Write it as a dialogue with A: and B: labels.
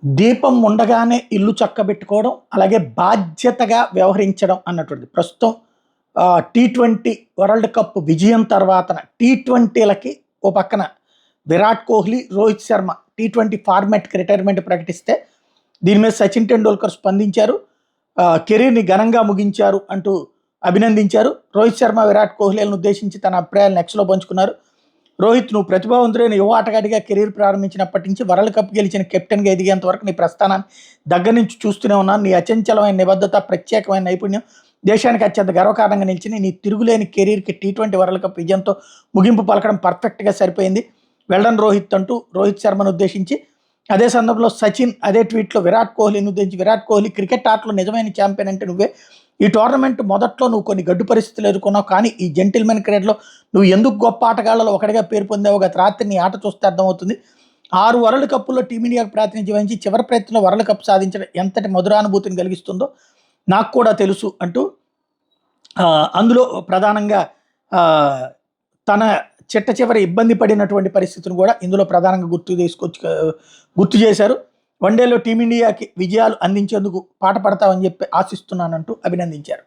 A: దీపం ఉండగానే ఇల్లు చక్కబెట్టుకోవడం, అలాగే బాధ్యతగా వ్యవహరించడం అన్నటువంటిది. ప్రస్తుతం టీ20 వరల్డ్ కప్ విజయం తర్వాతన టీ20లకి ఓ పక్కన విరాట్ కోహ్లీ, రోహిత్ శర్మ టీ20 ఫార్మాట్‌కి రిటైర్మెంట్ ప్రకటిస్తే, దీని మీద సచిన్ టెండూల్కర్ స్పందించారు. కెరీర్‌ని ఘనంగా ముగించారు అంటూ అభినందించారు. రోహిత్ శర్మ, విరాట్ కోహ్లీలను ఉద్దేశించి తన అభిప్రాయాలను ఎక్స్‌లో పంచుకున్నారు. రోహిత్, నువ్వు ప్రతిభావంతుడైన యువ ఆటగాడిగా కెరీర్ ప్రారంభించినప్పటి నుంచి వరల్డ్ కప్ గెలిచిన కెప్టెన్గా ఎదిగేంత వరకు నీ ప్రస్థానాన్ని దగ్గర నుంచి చూస్తూనే ఉన్నాను. నీ అచంచలమైన నిబద్ధత, ప్రత్యేకమైన నైపుణ్యం దేశానికి అత్యంత గర్వకారణంగా నిలిచింది. నీ తిరుగులేని కెరీర్కి టీ20 వరల్డ్ కప్ విజయంతో ముగింపు పలకడం పర్ఫెక్ట్గా సరిపోయింది. వెల్డన్ రోహిత్ అంటూ రోహిత్ శర్మను ఉద్దేశించి, అదే సందర్భంలో సచిన్ అదే ట్వీట్లో విరాట్ కోహ్లీని ఉద్దేశించి, విరాట్ కోహ్లీ, క్రికెట్ ఆటలో నిజమైన ఛాంపియన్ అంటే నువ్వే. ఈ టోర్నమెంట్ మొదట్లో నువ్వు కొన్ని గడ్డు పరిస్థితులు ఎదుర్కొన్నావు, కానీ ఈ జెంటిల్మెన్ క్రికెట్లో నువ్వు ఎందుకు గొప్ప ఆటగాళ్లలో ఒకటిగా పేరు పొందావు. గత రాత్రి నీ ఆట చూస్తే అర్థమవుతుంది. 6 వరల్డ్ కప్పుల్లో టీమిండియాకు ప్రాతినిధ్యం వహించి చివరి ప్రయత్నంలో వరల్డ్ కప్ సాధించడం ఎంతటి మధురానుభూతిని కలిగిస్తుందో నాకు కూడా తెలుసు అంటూ అందులో ప్రధానంగా తన చిట్ట చివరి ఇబ్బంది పడినటువంటి పరిస్థితిని కూడా ఇందులో ప్రధానంగా గుర్తు చేశారు. వన్డేలో టీమిండియాకి విజయాలు అందించేందుకు పాట పడతామని చెప్పి ఆశిస్తున్నానంటూ అభినందించారు.